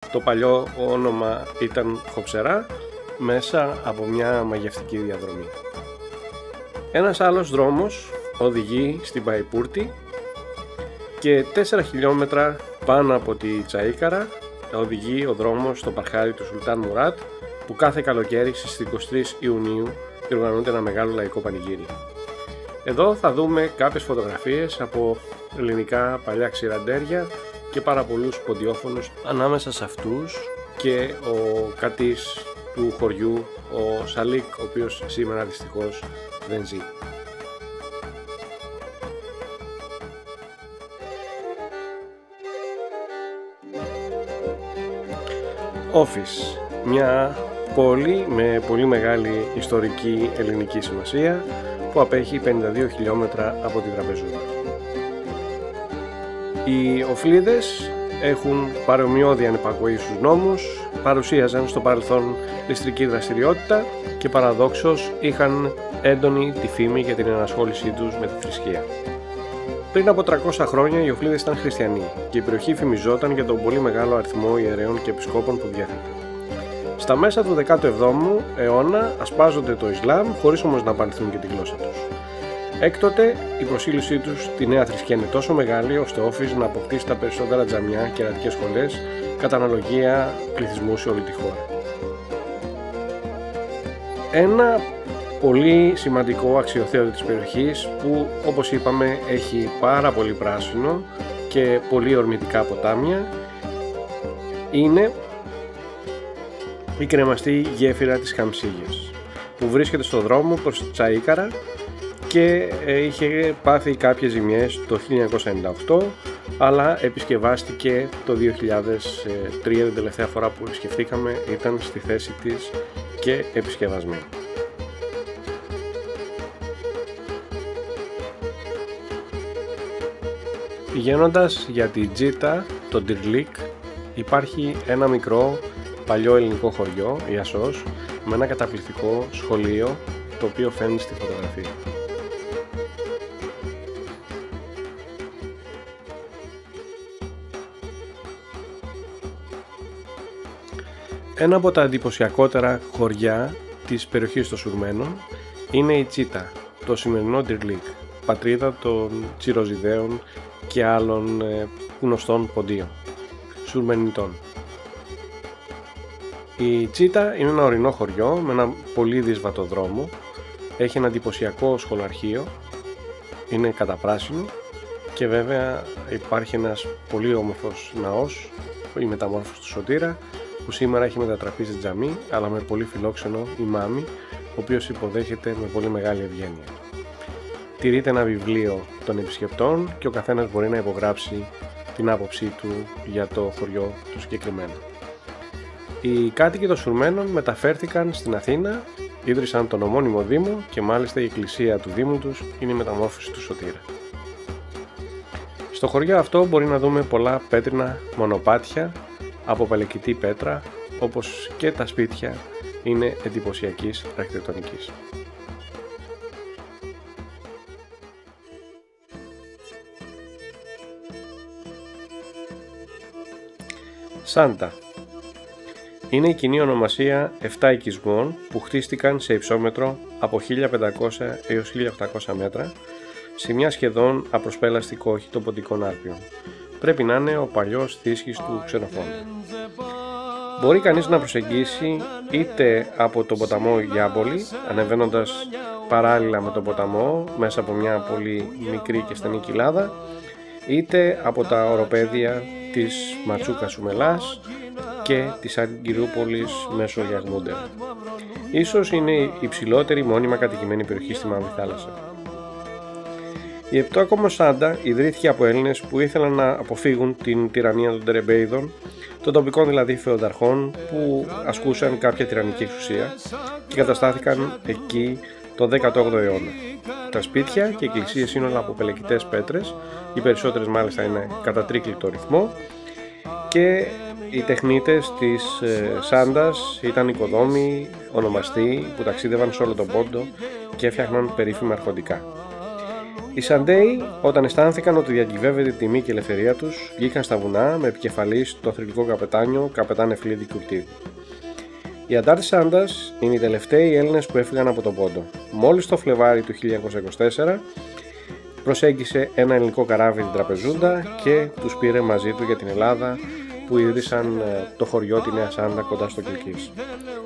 Το παλιό όνομα ήταν Χοψερά, μέσα από μια μαγευτική διαδρομή. Ένας άλλος δρόμος οδηγεί στην Παϊπούρτη και 4 χιλιόμετρα πάνω από τη Τσαΐκαρα οδηγεί ο δρόμος στο Παρχάρι του Σουλτάν Μουράτ, που κάθε καλοκαίρι στις 23 Ιουνίου διοργανώνεται ένα μεγάλο λαϊκό πανηγύρι. Εδώ θα δούμε κάποιες φωτογραφίες από ελληνικά παλιά ξηραντέρια και πάρα πολλούς ποντιόφωνους, ανάμεσα σε αυτούς και ο κατής του χωριού, ο Σαλίκ, ο οποίος σήμερα δυστυχώς δεν ζει. Όφης, μια πόλη με πολύ μεγάλη ιστορική ελληνική σημασία που απέχει 52 χιλιόμετρα από τη Τραπεζούδα. Οι Οφλίδες έχουν παρομοιώδη ανυπακοή στους νόμους, παρουσίαζαν στο παρελθόν ληστρική δραστηριότητα και παραδόξως είχαν έντονη τη φήμη για την ενασχόλησή τους με τη θρησκεία. Πριν από 300 χρόνια οι Οφλίδες ήταν χριστιανοί και η περιοχή φημιζόταν για τον πολύ μεγάλο αριθμό ιερέων και επισκόπων που διέθετε. Στα μέσα του 17ου αιώνα ασπάζονται το Ισλάμ, χωρίς όμως να απαλληθούν και τη γλώσσα τους. Έκτοτε η προσήλωσή τους στη νέα θρησκεία είναι τόσο μεγάλη ώστε Όφης να αποκτήσει τα περισσότερα τζαμιά και ιερατικές σχολές κατά αναλογία πληθυσμού σε όλη τη χώρα. Ένα πολύ σημαντικό αξιοθέατο της περιοχής που, όπως είπαμε, έχει πάρα πολύ πράσινο και πολύ ορμητικά ποτάμια είναι η κρεμαστή γέφυρα της Χαμσίγιας, που βρίσκεται στο δρόμο προς τη Τσαΐκαρα και είχε πάθει κάποιες ζημιές το 1998, αλλά επισκευάστηκε το 2003, την τελευταία φορά που επισκεφθήκαμε ήταν στη θέση της και επισκευασμένη. Πηγαίνοντας για τη Τζίτα, το Ντυρλίκ, υπάρχει ένα μικρό παλιό ελληνικό χωριό, η Ασσός, με ένα καταπληκτικό σχολείο, το οποίο φαίνεται στη φωτογραφία. Ένα από τα εντυπωσιακότερα χωριά της περιοχής των Σουρμένων είναι η Τσίτα, το σημερινό Ντυρλίκ, πατρίδα των Τσιροζιδαίων και άλλων γνωστών ποντίων, Σουρμενιτών. Η Τσίτα είναι ένα ορεινό χωριό με ένα πολύ δύσβατο δρόμο, έχει ένα εντυπωσιακό σχολαρχείο, είναι καταπράσινο και βέβαια υπάρχει ένας πολύ όμορφος ναός, η μεταμόρφωση του Σωτήρα, που σήμερα έχει μετατραπεί σε τζαμί, αλλά με πολύ φιλόξενο ημάμι, ο οποίος υποδέχεται με πολύ μεγάλη ευγένεια. Τηρείται ένα βιβλίο των επισκεπτών και ο καθένας μπορεί να υπογράψει την άποψή του για το χωριό του συγκεκριμένο. Οι κάτοικοι των Σουρμένων μεταφέρθηκαν στην Αθήνα, ίδρυσαν τον ομώνυμο Δήμο και μάλιστα η εκκλησία του Δήμου τους είναι η μεταμόρφωση του Σωτήρα. Στο χωριό αυτό μπορεί να δούμε πολλά πέτρινα μονοπάτια από πελεκητή πέτρα, όπως και τα σπίτια είναι εντυπωσιακής αρχιτεκτονικής. Σάντα είναι η κοινή ονομασία 7 οικισμών που χτίστηκαν σε υψόμετρο από 1500 έως 1800 μέτρα σε μια σχεδόν απροσπέλαστη κόχη των Ποντικών Άλπιων. Πρέπει να είναι ο παλιός θύσκης του Ξενοφόντα. Μπορεί κανείς να προσεγγίσει είτε από τον ποταμό Γιάμπολη, ανεβαίνοντας παράλληλα με τον ποταμό μέσα από μια πολύ μικρή και στενή κοιλάδα, είτε από τα οροπέδια της Ματσούκα Σουμελάς και της Αγκυρούπολης μέσω Γιαγνούντερα. Ίσως είναι η υψηλότερη μόνιμα κατοικημένη περιοχή στη Μαύρη Θάλασσα. Η Επτόκομο Σάντα ιδρύθηκε από Έλληνες που ήθελαν να αποφύγουν την τυραννία των Τερεμπέιδων, των τοπικών δηλαδή φεουδαρχών που ασκούσαν κάποια τυραννική εξουσία και καταστάθηκαν εκεί τον 18ο αιώνα. Τα σπίτια και οι εκκλησίες είναι όλα από πελεκητές πέτρες, οι περισσότερες μάλιστα είναι κατά τρίκλητο ρυθμό, και οι τεχνίτες της Σάντας ήταν οικοδόμοι, ονομαστοί που ταξίδευαν σε όλο τον Πόντο και έφτιαχναν περίφημα αρχοντικά. Οι Σαντέοι, όταν αισθάνθηκαν ότι διακυβεύεται η τιμή και η ελευθερία τους, βγήκαν στα βουνά με επικεφαλής το θρυλικό καπετάνιο καπετάν Ευκλήδη Κουρτίδη. Οι Αντάρτες Σάντας είναι οι τελευταίοι Έλληνες που έφυγαν από τον Πόντο. Μόλις το Φλεβάρι του 1924 προσέγγισε ένα ελληνικό καράβι την Τραπεζούντα και τους πήρε μαζί του για την Ελλάδα, που ίδρυσαν το χωριό τη Νέα Σάντα κοντά στο Κιλκής.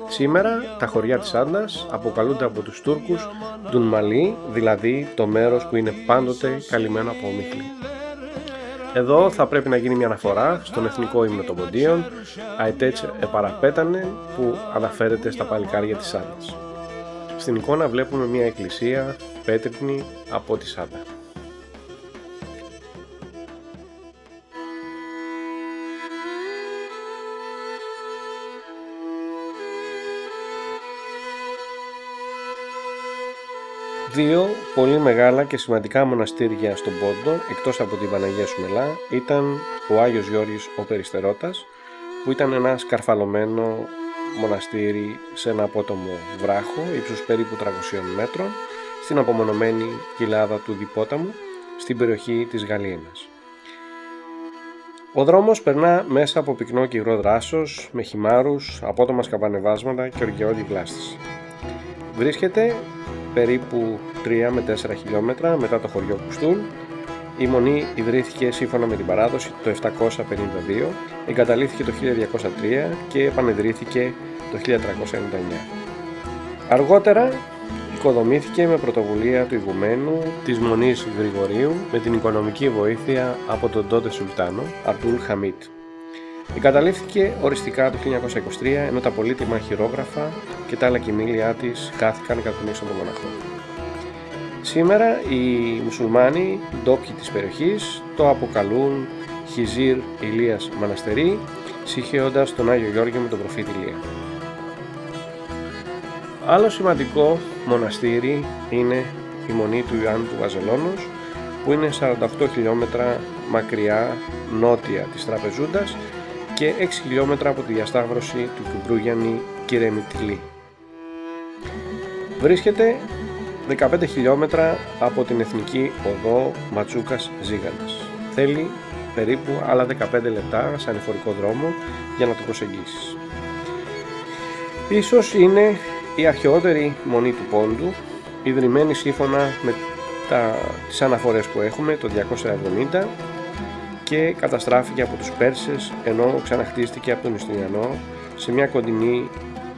Σήμερα τα χωριά της Σάντας αποκαλούνται από τους Τούρκους Ντουνμαλί, δηλαδή το μέρος που είναι πάντοτε καλυμμένο από ομίχλη. Εδώ θα πρέπει να γίνει μια αναφορά στον εθνικό ύμνο των Ποντίων, «Αετέτς επαραπέτανε», που αναφέρεται στα παλικάρια της Σάντας. Στην εικόνα βλέπουμε μια εκκλησία πέτρινη από τη Σάντα. Δύο πολύ μεγάλα και σημαντικά μοναστήρια στον Πόντο, εκτός από την Παναγία Σουμελά, ήταν ο Άγιος Γιώργης ο Περιστερώτας, που ήταν ένα σκαρφαλωμένο μοναστήρι σε ένα απότομο βράχο ύψους περίπου 300 μέτρων, στην απομονωμένη κοιλάδα του Διπόταμου, στην περιοχή της Γαλήνας. Ο δρόμος περνά μέσα από πυκνό και υγρό δράσος, με χυμάρους, απότομα σκαμπανεβάσματα και οργαιώδη βλάστηση. Βρίσκεται περίπου 3 με 4 χιλιόμετρα μετά το χωριό Κουστούλ. Η μονή ιδρύθηκε σύμφωνα με την παράδοση το 752, εγκαταλείφθηκε το 1203 και επανεδρύθηκε το 1399. Αργότερα οικοδομήθηκε με πρωτοβουλία του ηγουμένου της Μονής Γρηγορίου με την οικονομική βοήθεια από τον τότε Σουλτάνο Αρντούλ Χαμίτ. Εγκαταλείφθηκε οριστικά το 1923, ενώ τα πολύτιμα χειρόγραφα και τα άλλα κοιμήλια της χάθηκαν κατά τον ίσον των μοναχών. Σήμερα οι μουσουλμάνοι ντόπιοι της περιοχής το αποκαλούν Χιζίρ Ηλίας Μοναστηρί, συγχέοντας τον Άγιο Γιώργη με τον προφήτη Ηλία. Άλλο σημαντικό μοναστήρι είναι η Μονή του Ιωάννου του Βαζελώνος, που είναι 48 χιλιόμετρα μακριά νότια της Τραπεζούντας και 6 χιλιόμετρα από τη διασταύρωση του Κυπρούγιαννη Κυρεμιτλή. Βρίσκεται 15 χιλιόμετρα από την εθνική οδό Ματσούκας Ζήγανας. Θέλει περίπου άλλα 15 λεπτά σαν ανηφορικό δρόμο για να το προσεγγίσεις. Ίσως είναι η αρχαιότερη μονή του Πόντου, ιδρυμένη σύμφωνα με τις αναφορές που έχουμε το 270 και καταστράφηκε από τους Πέρσες, ενώ ξαναχτίστηκε από τον Ιουστινιανό σε μια κοντινή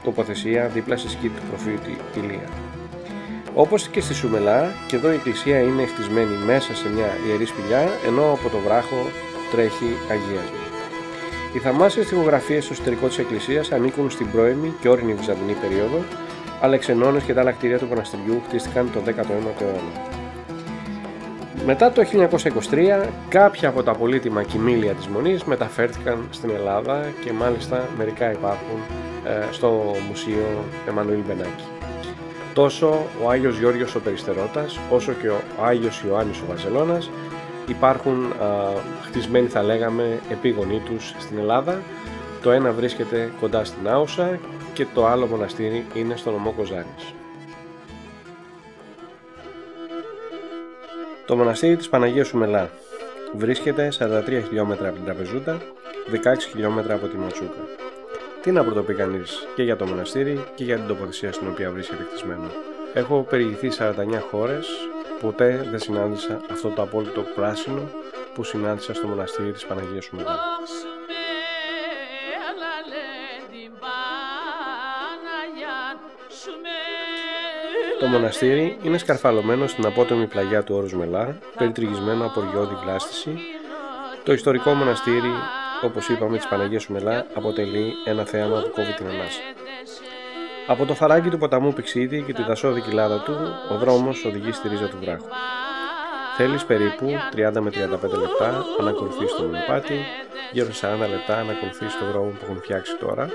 τοποθεσία δίπλα στη σκήτη του προφήτη Ηλία. Όπως και στη Σουμελά, και εδώ η εκκλησία είναι χτισμένη μέσα σε μια ιερή σπηλιά, ενώ από το βράχο τρέχει αγίασμα. Οι θαυμάσιες τοιχογραφίες στο εσωτερικό της εκκλησίας ανήκουν στην πρώιμη και όρεινη βυζαντινή περίοδο, αλλά οι ξενώνες και τα άλλα κτίρια του μοναστηριού χτίστηκαν τον 19ο αιώνα. Μετά το 1923, κάποια από τα πολύτιμα κοιμήλια της Μονής μεταφέρθηκαν στην Ελλάδα και μάλιστα μερικά υπάρχουν στο Μουσείο Εμμανουήλ Μπενάκη. Τόσο ο Άγιος Γιώργος ο Περιστερώτας, όσο και ο Άγιος Ιωάννης ο Βαζελώνας υπάρχουν χτισμένοι, θα λέγαμε, επίγονοί τους στην Ελλάδα. Το ένα βρίσκεται κοντά στην Άουσα και το άλλο μοναστήρι είναι στο νομό Κοζάνης. Το μοναστήρι της Παναγίας Σουμελά βρίσκεται 43 χιλιόμετρα από την Τραπεζούντα, 16 χιλιόμετρα από τη Ματσούκα. Τι να πρωτοπεί κανείς και για το μοναστήρι και για την τοποθεσία στην οποία βρίσκεται χτισμένο. Έχω περιηγηθεί 49 χώρες, ποτέ δεν συνάντησα αυτό το απόλυτο πράσινο που συνάντησα στο μοναστήρι της Παναγίας Σουμελά. Το μοναστήρι είναι σκαρφαλωμένο στην απότομη πλαγιά του όρους Μελά, περιτριγισμένο από οργιώδη βλάστηση. Το ιστορικό μοναστήρι, όπως είπαμε, της Παναγίας Σουμελά, αποτελεί ένα θέαμα που κόβει την ανάσα. Από το φαράγγι του ποταμού Πηξίδη και τη δασόδη κοιλάδα του, ο δρόμος οδηγεί στη ρίζα του βράχου. Θέλεις περίπου 30 με 35 λεπτά να ακολουθείς το μονοπάτι, γύρω σε 40 λεπτά να ακολουθείς το δρόμο που έχουν φτιάξει τώρα,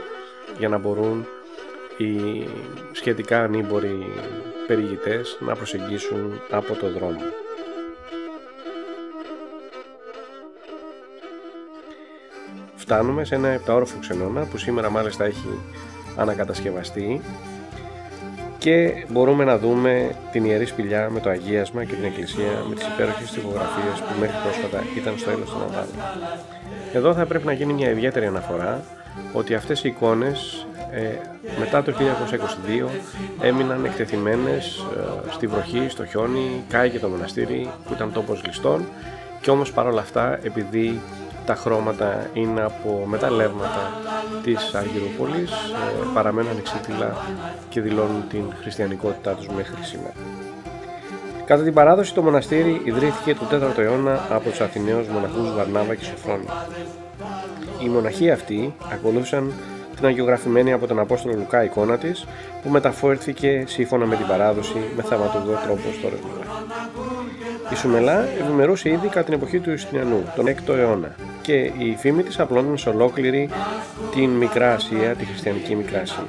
για να μπορούν οι σχετικά ανήμποροι περιηγητές να προσεγγίσουν από το δρόμο. Φτάνουμε σε ένα επταόροφο ξενώνα που σήμερα μάλιστα έχει ανακατασκευαστεί και μπορούμε να δούμε την Ιερή Σπηλιά με το αγίασμα και την εκκλησία με τις υπέροχες τυπογραφίες που μέχρι πρόσφατα ήταν στο έλεος των Αντάλλων. Εδώ θα πρέπει να γίνει μια ιδιαίτερη αναφορά ότι αυτές οι εικόνες μετά το 1922 έμειναν εκτεθειμένες στη βροχή, στο χιόνι, κάηκε το μοναστήρι που ήταν τόπος ληστών, και όμως παρόλα αυτά, επειδή τα χρώματα είναι από μεταλλεύματα της Αργυρούπολης, παραμένουν ανεξίτηλα και δηλώνουν την χριστιανικότητά τους μέχρι σήμερα. Κατά την παράδοση, το μοναστήρι ιδρύθηκε το 4ο αιώνα από τους Αθηναίους μοναχούς Βαρνάβα και Σοφρόνη. Οι μοναχοί αυτοί ακολούθησαν την αγιογραφημένη από τον Απόστολο Λουκά εικόνα της, που μεταφέρθηκε σύμφωνα με την παράδοση με θαυματουργό τρόπο στο Ρεσμελά. Η Σουμελά ευημερούσε ήδη κατά την εποχή του Ιουστινιανού, τον 6ο αιώνα, και η φήμη της απλώνταν σε ολόκληρη την Μικρά Ασία, τη χριστιανική Μικρά Ασία.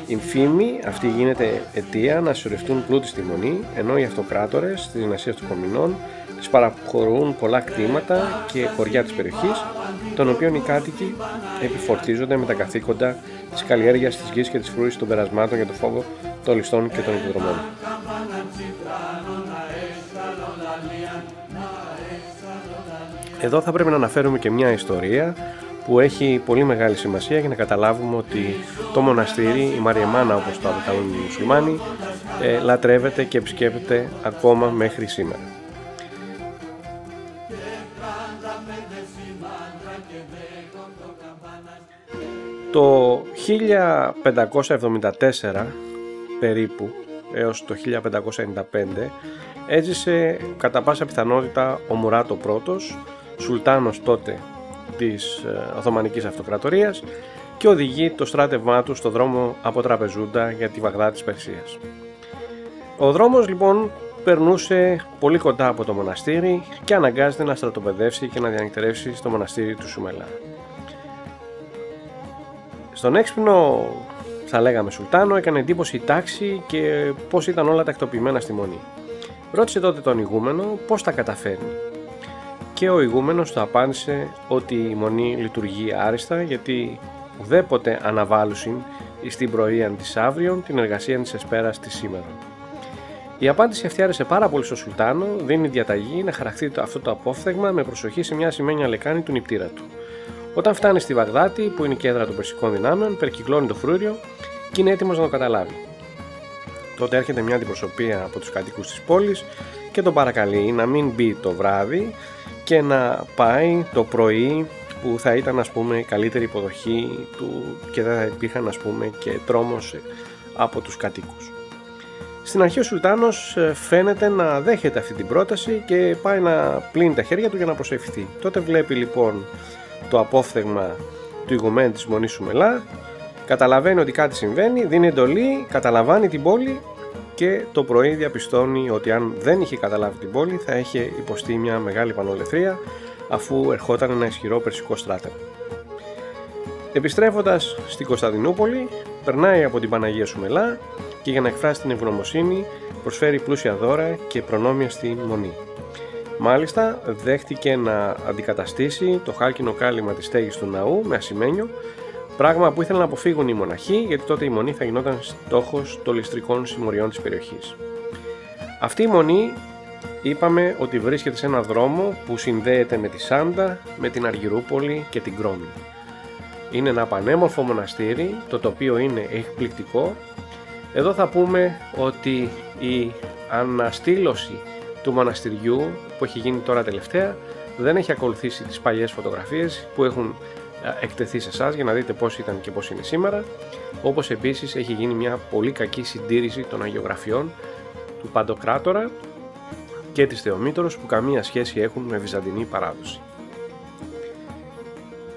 Η φήμη αυτή γίνεται αιτία να συσσωρευτούν πλούτη στη Μονή, ενώ οι αυτοκράτορες της δυναστείας των Κομνηνών τις παραχωρούν πολλά κτήματα και χωριά της περιοχής, των οποίων οι κάτοικοι επιφορτίζονται με τα καθήκοντα της καλλιέργειας της γης και της φρούης των περασμάτων για το φόβο των ληστών και των υποδρομών. Εδώ θα πρέπει να αναφέρουμε και μια ιστορία που έχει πολύ μεγάλη σημασία για να καταλάβουμε ότι το μοναστήρι, η Μαριεμάνα όπως το αποκαλούν οι μουσουλμάνοι, λατρεύεται και επισκέπτεται ακόμα μέχρι σήμερα. Το 1574 περίπου έως το 1595 έζησε κατά πάσα πιθανότητα ο Μουράτ ο πρώτος, σουλτάνος τότε της Οθωμανικής Αυτοκρατορίας, και οδηγεί το στράτευμά του στο δρόμο από Τραπεζούντα για τη Βαγδάτη της Περσίας. Ο δρόμος λοιπόν περνούσε πολύ κοντά από το μοναστήρι και αναγκάζεται να στρατοπεδεύσει και να διανυκτερεύσει στο μοναστήρι του Σουμελά. Στον έξυπνο, θα λέγαμε, σουλτάνο έκανε εντύπωση η τάξη και πώς ήταν όλα τακτοποιημένα στη Μονή. Ρώτησε τότε τον ηγούμενο πώς τα καταφέρνει, και ο ηγούμενος του απάντησε ότι η Μονή λειτουργεί άριστα, γιατί ουδέποτε αναβάλουσιν στην πρωίαν της αύριον την εργασία της εσπέρας της σήμερα. Η απάντηση αυτή άρεσε πάρα πολύ στο σουλτάνο, δίνει διαταγή να χαραχθεί αυτό το απόφθεγμα με προσοχή σε μια ασημένια λεκάνη του νηπτήρα του. Όταν φτάνει στη Βαγδάτη, που είναι η κέντρα των περσικών δυνάμεων, περκυκλώνει το φρούριο και είναι έτοιμος να το καταλάβει. Τότε έρχεται μια αντιπροσωπεία από τους κατοίκους της πόλης και τον παρακαλεί να μην μπει το βράδυ και να πάει το πρωί, που θα ήταν, ας πούμε, καλύτερη υποδοχή του και δεν θα υπήρχαν, ας πούμε, και τρόμος από τους κατοίκους. Στην αρχή ο Σουλτάνος φαίνεται να δέχεται αυτή την πρόταση και πάει να πλύνει τα χέρια του για να προσευχηθεί. Τότε βλέπει λοιπόν το απόφθεγμα του ηγουμένου της Μονής Σουμελά, καταλαβαίνει ότι κάτι συμβαίνει, δίνει εντολή, καταλαμβάνει την πόλη και το πρωί διαπιστώνει ότι αν δεν είχε καταλάβει την πόλη θα είχε υποστεί μια μεγάλη πανολεθρία, αφού ερχόταν ένα ισχυρό περσικό στράτευμα. Επιστρέφοντας στην Κωνσταντινούπολη, περνάει από την Παναγία Σουμελά και για να εκφράσει την ευγνωμοσύνη προσφέρει πλούσια δώρα και προνόμια στη Μονή. Μάλιστα δέχτηκε να αντικαταστήσει το χάλκινο κάλυμα της στέγης του ναού με ασημένιο, πράγμα που ήθελαν να αποφύγουν οι μοναχοί, γιατί τότε η Μονή θα γινόταν στόχος των ληστρικών συμμοριών της περιοχής. Αυτή η Μονή είπαμε ότι βρίσκεται σε ένα δρόμο που συνδέεται με τη Σάντα, με την Αργυρούπολη και την Κρόμη. Είναι ένα πανέμορφο μοναστήρι, το τοπίο είναι εκπληκτικό. Εδώ θα πούμε ότι η αναστήλωση του μοναστηριού που έχει γίνει τώρα τελευταία δεν έχει ακολουθήσει τις παλιές φωτογραφίες που έχουν εκτεθεί σε εσάς για να δείτε πώς ήταν και πώς είναι σήμερα, όπως επίσης έχει γίνει μια πολύ κακή συντήρηση των αγιογραφιών του Παντοκράτορα και της Θεομήτωρος, που καμία σχέση έχουν με βυζαντινή παράδοση.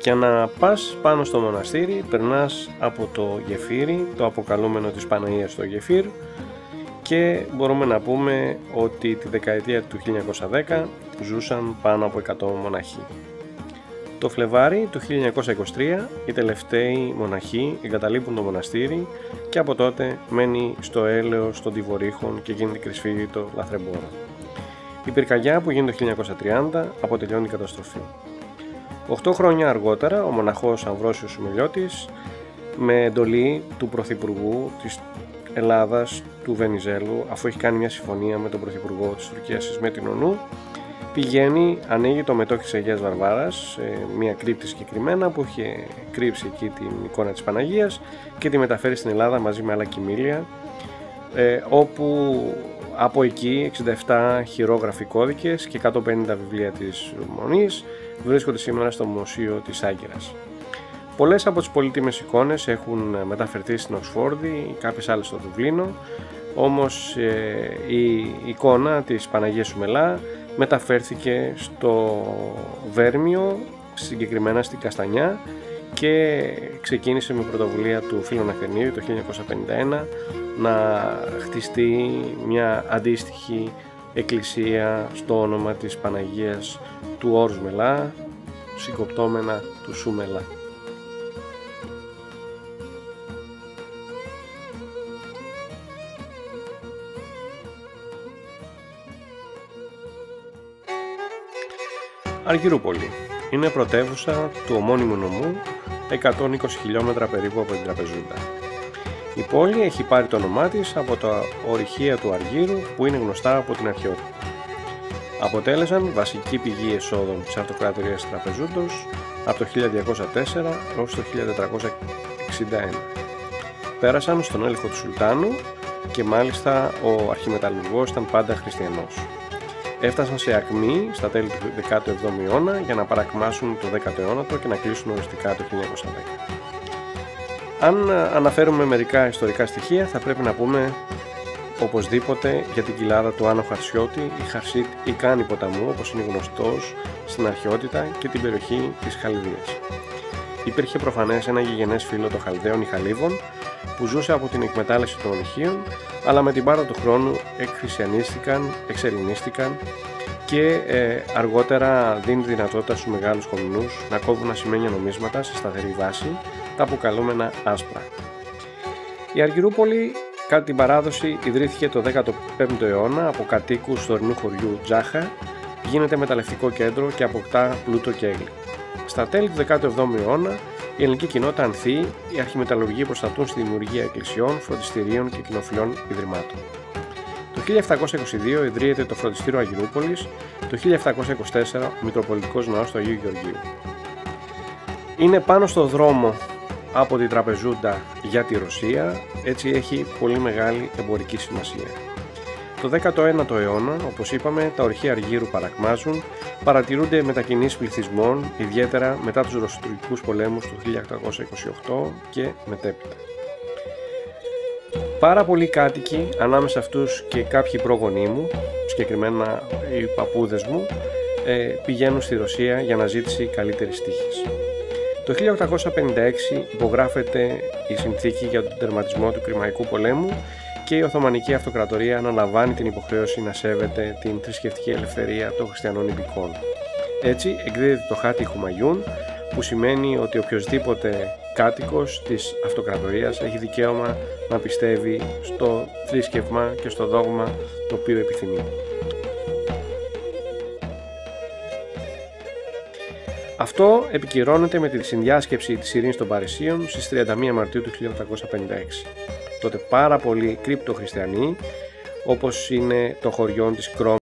Για να πας πάνω στο μοναστήρι περνάς από το γεφύρι, το αποκαλούμενο της Παναγίας στο Γεφύρ, και μπορούμε να πούμε ότι τη δεκαετία του 1910 ζούσαν πάνω από 100 μοναχοί. Το Φλεβάρι του 1923 οι τελευταίοι μοναχοί εγκαταλείπουν το μοναστήρι και από τότε μένει στο έλεος των Τιβορίχων και γίνεται κρυσφύγητο λαθρεμπόρο. Η πυρκαγιά που γίνεται το 1930 αποτελειώνει την καταστροφή. 8 χρόνια αργότερα ο μοναχός Αμβρόσιος Σουμελιώτης, με εντολή του Πρωθυπουργού της Ελλάδας του Βενιζέλου, αφού έχει κάνει μια συμφωνία με τον Πρωθυπουργό της Τουρκίας με την ΟΝΟΥ, πηγαίνει, ανοίγει το μετόχι της Αγίας Βαρβάρας, μια κρύπτη συγκεκριμένα που είχε κρύψει εκεί την εικόνα της Παναγίας, και τη μεταφέρει στην Ελλάδα μαζί με άλλα κοιμήλια, όπου από εκεί 67 χειρόγραφοι κώδικες και 150 βιβλία της Μονής βρίσκονται σήμερα στο Μουσείο της Άγκυρας. Πολλές από τις πολύτιμες εικόνες έχουν μεταφερθεί στην Οξφόρδη, κάποιες άλλες στο Δουβλίνο, όμως η εικόνα της Παναγίας Σουμελά μεταφέρθηκε στο Βέρμιο, συγκεκριμένα στην Καστανιά, και ξεκίνησε με πρωτοβουλία του φίλου Αθενίου το 1951 να χτιστεί μια αντίστοιχη εκκλησία στο όνομα της Παναγίας του όρους Μελά, συγκοπτόμενα του Σούμελα. Αργυρούπολη είναι πρωτεύουσα του ομώνυμου νομού, 120 χιλιόμετρα περίπου από την Τραπεζούντα. Η πόλη έχει πάρει το όνομά της από τα ορυχεία του Αργύρου που είναι γνωστά από την αρχαιότητα. Αποτέλεσαν βασική πηγή εσόδων της αυτοκρατορίας της Τραπεζούντος από το 1204 έως το 1461. Πέρασαν στον έλεγχο του Σουλτάνου και μάλιστα ο αρχιμεταλλουργός ήταν πάντα χριστιανός. Έφτασαν σε ακμή στα τέλη του 17ου αιώνα για να παρακμάσουν το 19ο και να κλείσουν οριστικά το 1910. Αν αναφέρουμε μερικά ιστορικά στοιχεία, θα πρέπει να πούμε οπωσδήποτε για την κοιλάδα του Άνω Χαρσιώτη ή Χαρσίτ ή Κάνη ποταμού, όπως είναι γνωστός στην αρχαιότητα, και την περιοχή της Χαλδίας. Υπήρχε προφανές ένα γηγενές φύλλο των Χαλδαίων ή Χαλίβων που ζούσε από την εκμετάλλευση των ορυχείων, αλλά με την πάροδο του χρόνου εκχριστιανίστηκαν, εξελληνίστηκαν και αργότερα δίνει δυνατότητα στους μεγάλους χωμινούς να κόβουν ασημένια νομίσματα σε σταθερή βάση, τα αποκαλούμενα άσπρα. Η Αργυρούπολη κατά την παράδοση ιδρύθηκε το 15ο αιώνα από κατοίκους του ορεινού χωριού Τζάχα, γίνεται μεταλλευτικό κέντρο και αποκτά πλούτο και έγκλη. Στα τέλη του 17ου αιώνα η ελληνική κοινότητα ανθεί, οι αρχιμεταλλουργοί προστατούν στη δημιουργία εκκλησιών, φροντιστηρίων και κοινοφιλών ιδρυμάτων. Το 1722 ιδρύεται το φροντιστήριο Αργυρούπολης, το 1724 ο Μητροπολιτικός Ναός του Αγίου Γεωργίου. Είναι πάνω στο δρόμο από την Τραπεζούντα για τη Ρωσία, έτσι έχει πολύ μεγάλη εμπορική σημασία. Το 19ο αιώνα, όπως είπαμε, τα ορυχεία Αργύρου παρακμάζουν, παρατηρούνται μετακινήσεις πληθυσμών, ιδιαίτερα μετά τους ρωσοτουρκικούς πολέμους του 1828 και μετέπειτα. Πάρα πολλοί κάτοικοι, ανάμεσα αυτούς και κάποιοι πρόγονοί μου, συγκεκριμένα οι παππούδες μου, πηγαίνουν στη Ρωσία για αναζήτηση καλύτερης τύχης. Το 1856 υπογράφεται η συνθήκη για τον τερματισμό του Κρημαϊκού πολέμου και η Οθωμανική Αυτοκρατορία αναλαμβάνει την υποχρέωση να σέβεται την θρησκευτική ελευθερία των χριστιανών υπηκών. Έτσι εκδίδεται το χάρτη Χουμαγιούν, που σημαίνει ότι οποιοσδήποτε κάτοικος της Αυτοκρατορίας έχει δικαίωμα να πιστεύει στο θρήσκευμα και στο δόγμα το οποίο επιθυμεί. Αυτό επικυρώνεται με τη συνδιάσκεψη της Ειρήνης των Παρισίων στις 31 Μαρτίου του 1856. Τότε πάρα πολλοί κρυπτοχριστιανοί, όπως είναι το χωριό της Κρόμ